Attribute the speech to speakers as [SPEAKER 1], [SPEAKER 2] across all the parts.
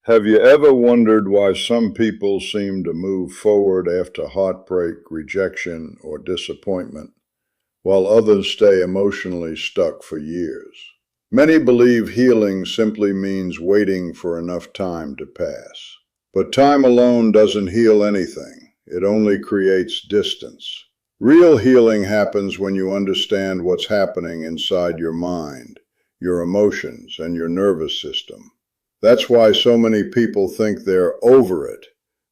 [SPEAKER 1] Have you ever wondered why some people seem to move forward after heartbreak, rejection, or disappointment, while others stay emotionally stuck for years? Many believe healing simply means waiting for enough time to pass. But time alone doesn't heal anything. It only creates distance. Real healing happens when you understand what's happening inside your mind, your emotions, and your nervous system. That's why so many people think they're over it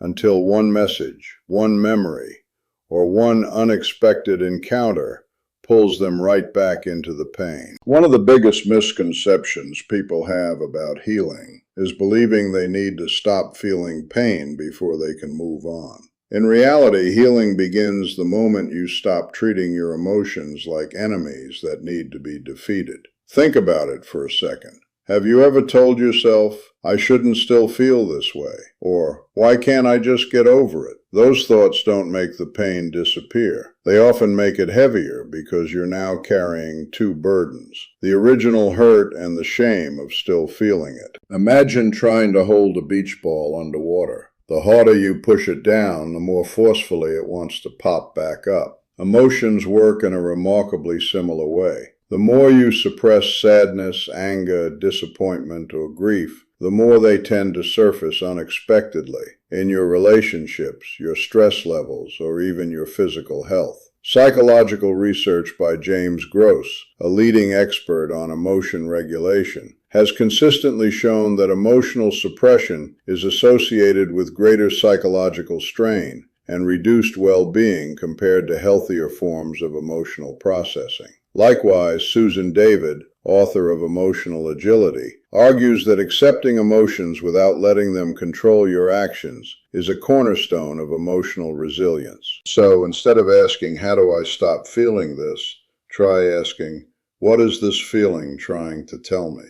[SPEAKER 1] until one message, one memory, or one unexpected encounter pulls them right back into the pain. One of the biggest misconceptions people have about healing is believing they need to stop feeling pain before they can move on. In reality, healing begins the moment you stop treating your emotions like enemies that need to be defeated. Think about it for a second. Have you ever told yourself, I shouldn't still feel this way? Or, why can't I just get over it? Those thoughts don't make the pain disappear. They often make it heavier because you're now carrying two burdens, the original hurt and the shame of still feeling it. Imagine trying to hold a beach ball underwater. The harder you push it down, the more forcefully it wants to pop back up. Emotions work in a remarkably similar way. The more you suppress sadness, anger, disappointment, or grief, the more they tend to surface unexpectedly in your relationships, your stress levels, or even your physical health. Psychological research by James Gross, a leading expert on emotion regulation, has consistently shown that emotional suppression is associated with greater psychological strain and reduced well-being compared to healthier forms of emotional processing. Likewise, Susan David, author of Emotional Agility, argues that accepting emotions without letting them control your actions is a cornerstone of emotional resilience. So instead of asking, how do I stop feeling this, try asking, what is this feeling trying to tell me?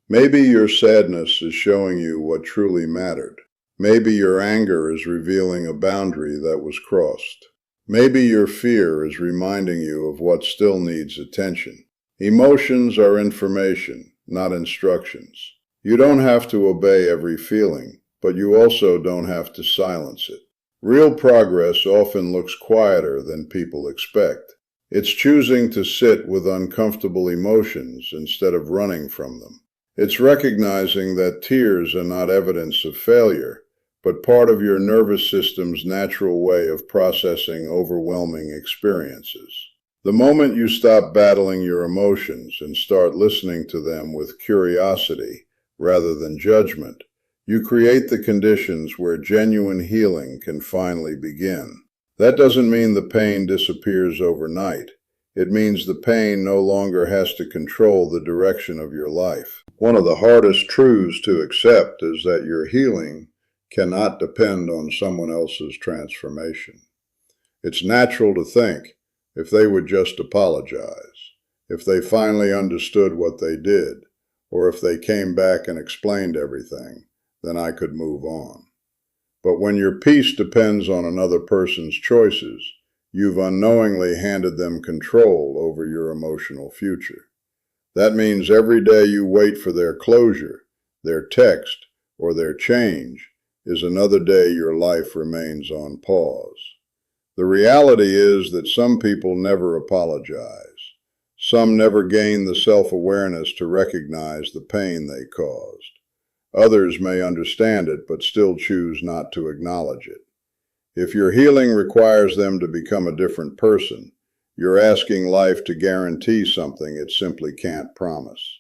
[SPEAKER 1] Maybe your sadness is showing you what truly mattered. Maybe your anger is revealing a boundary that was crossed. Maybe your fear is reminding you of what still needs attention. Emotions are information, not instructions. You don't have to obey every feeling, but you also don't have to silence it. Real progress often looks quieter than people expect. It's choosing to sit with uncomfortable emotions instead of running from them. It's recognizing that tears are not evidence of failure, but part of your nervous system's natural way of processing overwhelming experiences. The moment you stop battling your emotions and start listening to them with curiosity rather than judgment, you create the conditions where genuine healing can finally begin. That doesn't mean the pain disappears overnight. It means the pain no longer has to control the direction of your life. One of the hardest truths to accept is that your healing cannot depend on someone else's transformation. It's natural to think, if they would just apologize, if they finally understood what they did, or if they came back and explained everything, then I could move on. But when your peace depends on another person's choices, you've unknowingly handed them control over your emotional future. That means every day you wait for their closure, their text, or their change, is another day your life remains on pause. The reality is that some people never apologize. Some never gain the self-awareness to recognize the pain they caused. Others may understand it but still choose not to acknowledge it. If your healing requires them to become a different person, you're asking life to guarantee something it simply can't promise.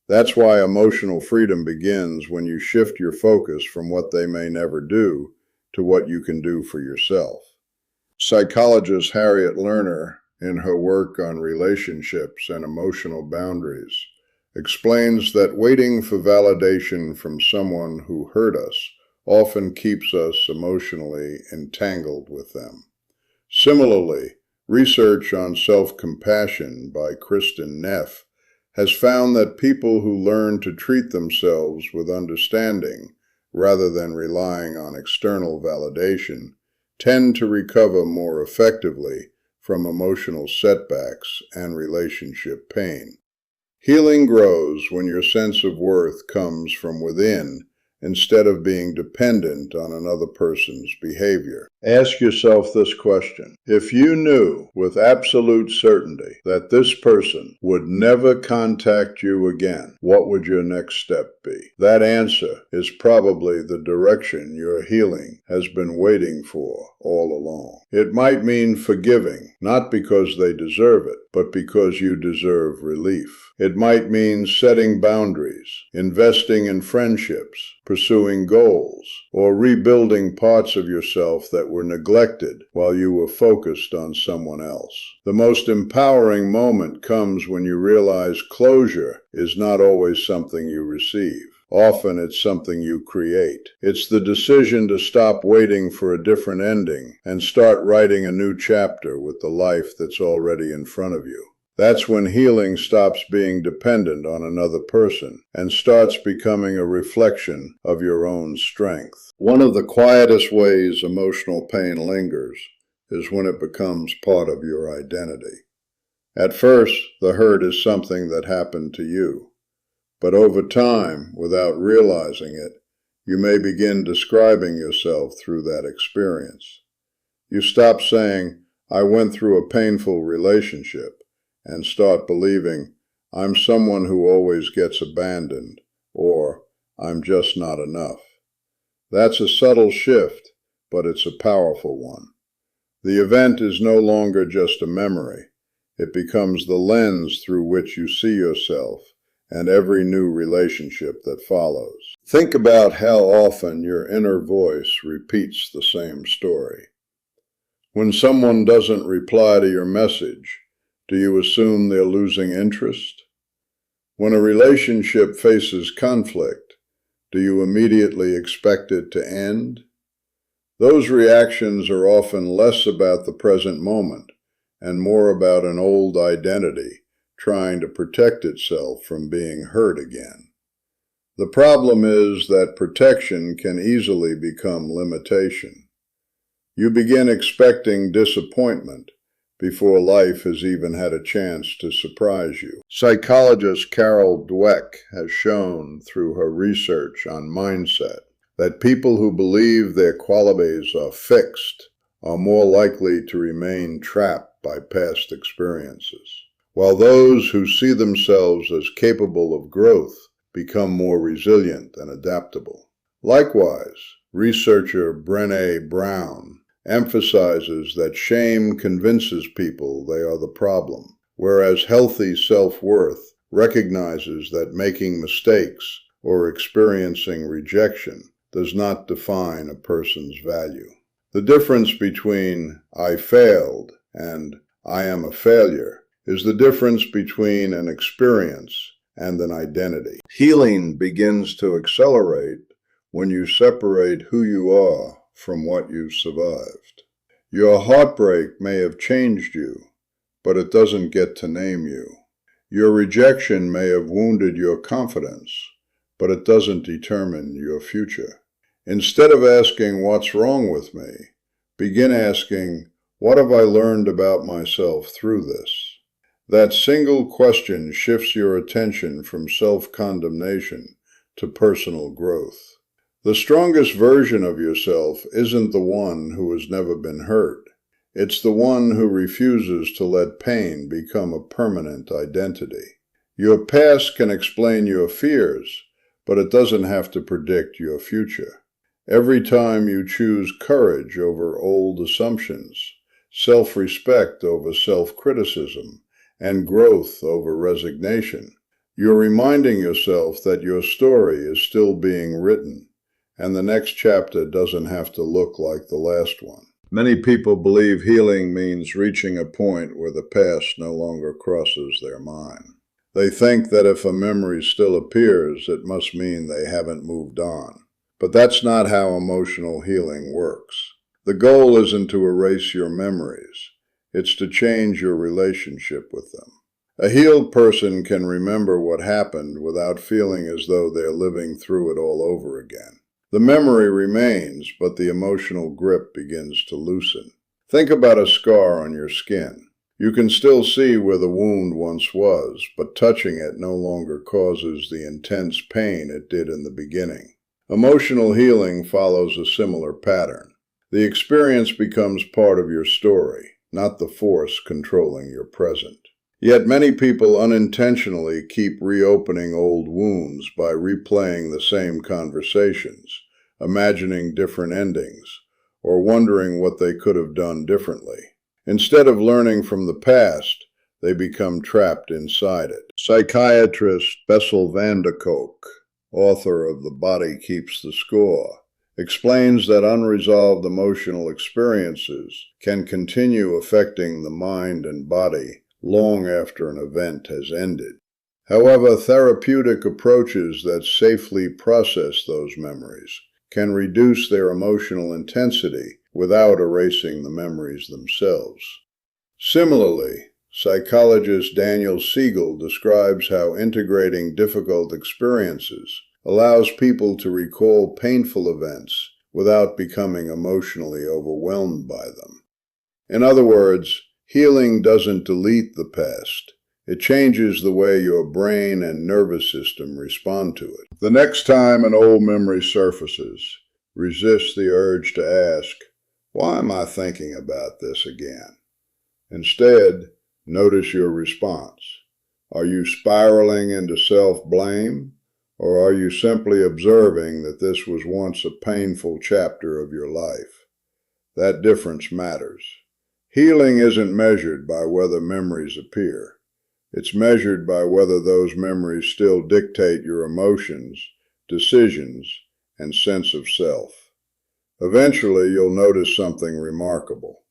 [SPEAKER 1] That's why emotional freedom begins when you shift your focus from what they may never do to what you can do for yourself. Psychologist Harriet Lerner, in her work on relationships and emotional boundaries, explains that waiting for validation from someone who hurt us often keeps us emotionally entangled with them. Similarly, research on self-compassion by Kristen Neff has found that people who learn to treat themselves with understanding rather than relying on external validation tend to recover more effectively from emotional setbacks and relationship pain. Healing grows when your sense of worth comes from within instead of being dependent on another person's behavior. Ask yourself this question. If you knew with absolute certainty that this person would never contact you again, what would your next step be? That answer is probably the direction your healing has been waiting for all along. It might mean forgiving, not because they deserve it, but because you deserve relief. It might mean setting boundaries, investing in friendships, pursuing goals, or rebuilding parts of yourself that were neglected while you were focused on someone else. The most empowering moment comes when you realize closure is not always something you receive. Often it's something you create. It's the decision to stop waiting for a different ending and start writing a new chapter with the life that's already in front of you. That's when healing stops being dependent on another person and starts becoming a reflection of your own strength. One of the quietest ways emotional pain lingers is when it becomes part of your identity. At first, the hurt is something that happened to you, but over time, without realizing it, you may begin describing yourself through that experience. You stop saying, "I went through a painful relationship," and start believing, "I'm someone who always gets abandoned," or "I'm just not enough." That's a subtle shift, but it's a powerful one. The event is no longer just a memory. It becomes the lens through which you see yourself and every new relationship that follows. Think about how often your inner voice repeats the same story. When someone doesn't reply to your message, do you assume they're losing interest? When a relationship faces conflict, do you immediately expect it to end? Those reactions are often less about the present moment and more about an old identity trying to protect itself from being hurt again. The problem is that protection can easily become limitation. You begin expecting disappointment before life has even had a chance to surprise you. Psychologist Carol Dweck has shown through her research on mindset that people who believe their qualities are fixed are more likely to remain trapped by past experiences, while those who see themselves as capable of growth become more resilient and adaptable. Likewise, researcher Brené Brown emphasizes that shame convinces people they are the problem, whereas healthy self-worth recognizes that making mistakes or experiencing rejection does not define a person's value. The difference between "I failed" and "I am a failure" is the difference between an experience and an identity. Healing begins to accelerate when you separate who you are from what you survived. Your heartbreak may have changed you, but it doesn't get to name you. Your rejection may have wounded your confidence, but it doesn't determine your future. Instead of asking, "What's wrong with me?" begin asking, "What have I learned about myself through this?" That single question shifts your attention from self-condemnation to personal growth. The strongest version of yourself isn't the one who has never been hurt. It's the one who refuses to let pain become a permanent identity. Your past can explain your fears, but it doesn't have to predict your future. Every time you choose courage over old assumptions, self-respect over self-criticism, and growth over resignation, you're reminding yourself that your story is still being written, and the next chapter doesn't have to look like the last one. Many people believe healing means reaching a point where the past no longer crosses their mind. They think that if a memory still appears, it must mean they haven't moved on. But that's not how emotional healing works. The goal isn't to erase your memories. It's to change your relationship with them. A healed person can remember what happened without feeling as though they're living through it all over again. The memory remains, but the emotional grip begins to loosen. Think about a scar on your skin. You can still see where the wound once was, but touching it no longer causes the intense pain it did in the beginning. Emotional healing follows a similar pattern. The experience becomes part of your story, not the force controlling your present. Yet many people unintentionally keep reopening old wounds by replaying the same conversations, imagining different endings, or wondering what they could have done differently. Instead of learning from the past, they become trapped inside it. Psychiatrist Bessel van der Kolk, author of The Body Keeps the Score, explains that unresolved emotional experiences can continue affecting the mind and body long after an event has ended. However, therapeutic approaches that safely process those memories can reduce their emotional intensity without erasing the memories themselves. Similarly, psychologist Daniel Siegel describes how integrating difficult experiences allows people to recall painful events without becoming emotionally overwhelmed by them. In other words, healing doesn't delete the past. It changes the way your brain and nervous system respond to it. The next time an old memory surfaces, resist the urge to ask, "Why am I thinking about this again?" Instead, notice your response. Are you spiraling into self-blame, or are you simply observing that this was once a painful chapter of your life? That difference matters. Healing isn't measured by whether memories appear. It's measured by whether those memories still dictate your emotions, decisions, and sense of self. Eventually, you'll notice something remarkable.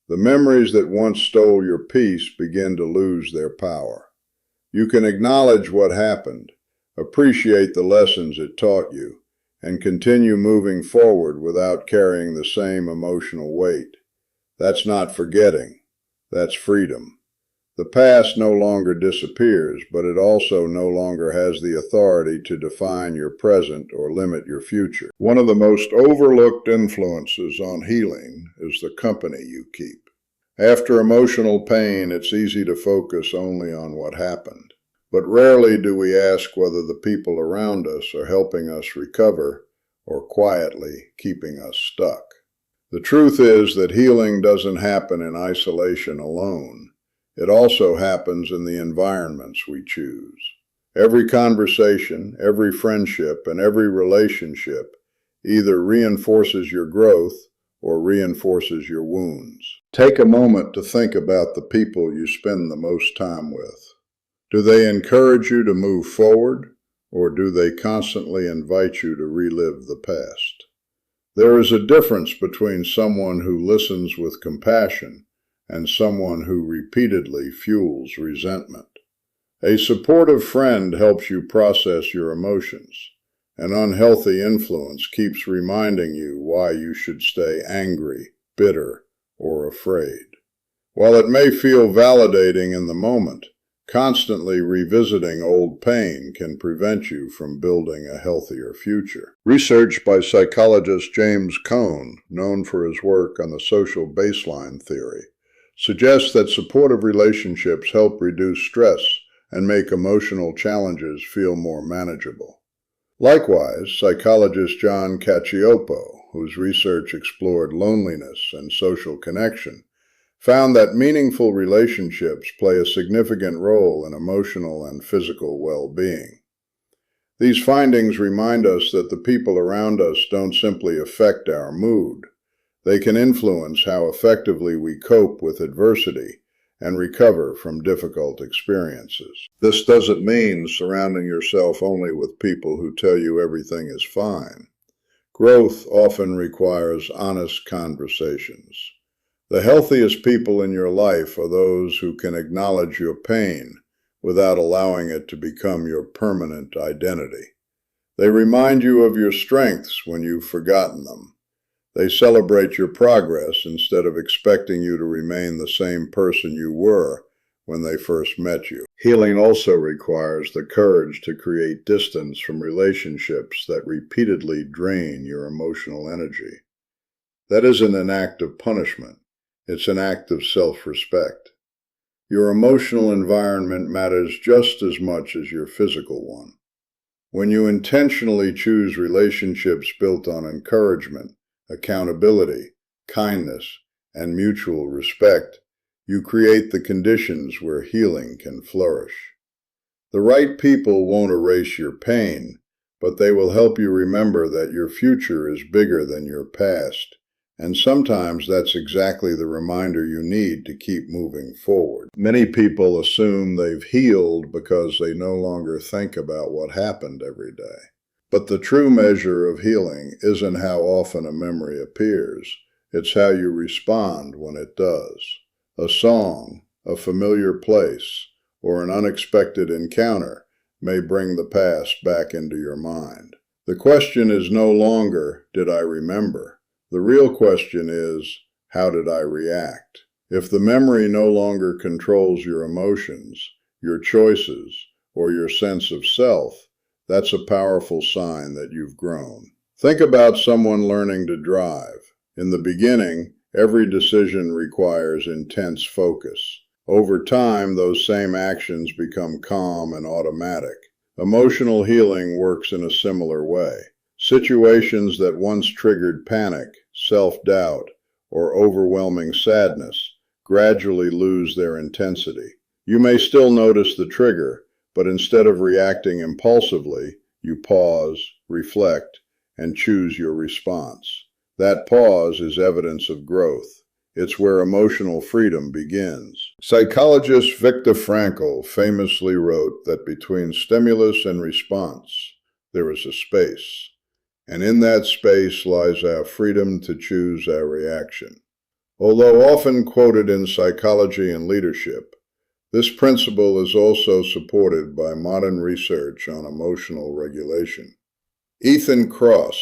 [SPEAKER 1] The memories that once stole your peace begin to lose their power. You can acknowledge what happened, appreciate the lessons it taught you, and continue moving forward without carrying the same emotional weight. That's not forgetting. That's freedom. The past no longer disappears, but it also no longer has the authority to define your present or limit your future. One of the most overlooked influences on healing is the company you keep. After emotional pain, it's easy to focus only on what happened, but rarely do we ask whether the people around us are helping us recover or quietly keeping us stuck. The truth is that healing doesn't happen in isolation alone. It also happens in the environments we choose. Every conversation, every friendship, and every relationship either reinforces your growth or reinforces your wounds. Take a moment to think about the people you spend the most time with. Do they encourage you to move forward, or do they constantly invite you to relive the past? There is a difference between someone who listens with compassion and someone who repeatedly fuels resentment. A supportive friend helps you process your emotions. An unhealthy influence keeps reminding you why you should stay angry, bitter, or afraid. While it may feel validating in the moment, constantly revisiting old pain can prevent you from building a healthier future. Research by psychologist James Cone, known for his work on the social baseline theory, suggests that supportive relationships help reduce stress and make emotional challenges feel more manageable. Likewise, psychologist John Cacioppo, whose research explored loneliness and social connection, found that meaningful relationships play a significant role in emotional and physical well-being. These findings remind us that the people around us don't simply affect our mood. They can influence how effectively we cope with adversity and recover from difficult experiences. This doesn't mean surrounding yourself only with people who tell you everything is fine. Growth often requires honest conversations. The healthiest people in your life are those who can acknowledge your pain without allowing it to become your permanent identity. They remind you of your strengths when you've forgotten them. They celebrate your progress instead of expecting you to remain the same person you were when they first met you. Healing also requires the courage to create distance from relationships that repeatedly drain your emotional energy. That isn't an act of punishment. It's an act of self-respect. Your emotional environment matters just as much as your physical one. When you intentionally choose relationships built on encouragement, accountability, kindness, and mutual respect, you create the conditions where healing can flourish. The right people won't erase your pain, but they will help you remember that your future is bigger than your past. And sometimes that's exactly the reminder you need to keep moving forward. Many people assume they've healed because they no longer think about what happened every day. But the true measure of healing isn't how often a memory appears. It's how you respond when it does. A song, a familiar place, or an unexpected encounter may bring the past back into your mind. The question is no longer, did I remember? The real question is, how did I react? If the memory no longer controls your emotions, your choices, or your sense of self, that's a powerful sign that you've grown. Think about someone learning to drive. In the beginning, every decision requires intense focus. Over time, those same actions become calm and automatic. Emotional healing works in a similar way. Situations that once triggered panic, self-doubt, or overwhelming sadness gradually lose their intensity. You may still notice the trigger, but instead of reacting impulsively, you pause, reflect, and choose your response. That pause is evidence of growth. It's where emotional freedom begins. Psychologist Viktor Frankl famously wrote that between stimulus and response, there is a space. And in that space lies our freedom to choose our reaction. Although often quoted in psychology and leadership, this principle is also supported by modern research on emotional regulation. Ethan Kross,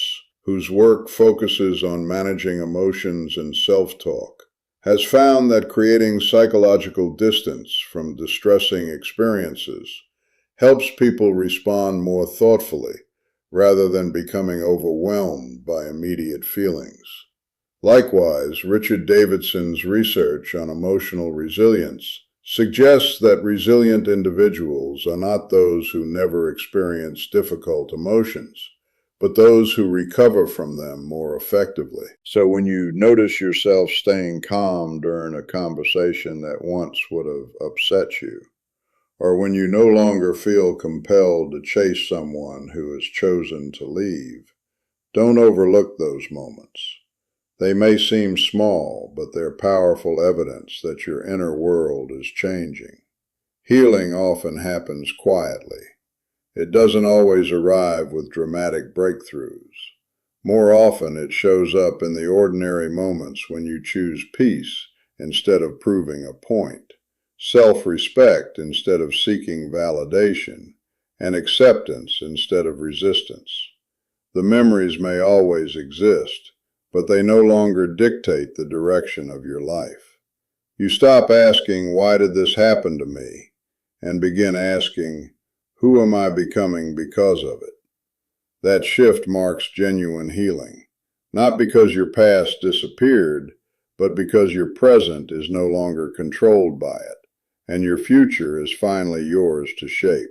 [SPEAKER 1] whose work focuses on managing emotions and self-talk, has found that creating psychological distance from distressing experiences helps people respond more thoughtfully, rather than becoming overwhelmed by immediate feelings. Likewise, Richard Davidson's research on emotional resilience suggests that resilient individuals are not those who never experience difficult emotions, but those who recover from them more effectively. So when you notice yourself staying calm during a conversation that once would have upset you, or when you no longer feel compelled to chase someone who has chosen to leave, don't overlook those moments. They may seem small, but they're powerful evidence that your inner world is changing. Healing often happens quietly. It doesn't always arrive with dramatic breakthroughs. More often, it shows up in the ordinary moments when you choose peace instead of proving a point, self-respect instead of seeking validation, and acceptance instead of resistance. The memories may always exist, but they no longer dictate the direction of your life. You stop asking, why did this happen to me? And begin asking, who am I becoming because of it? That shift marks genuine healing, not because your past disappeared, but because your present is no longer controlled by it, and your future is finally yours to shape.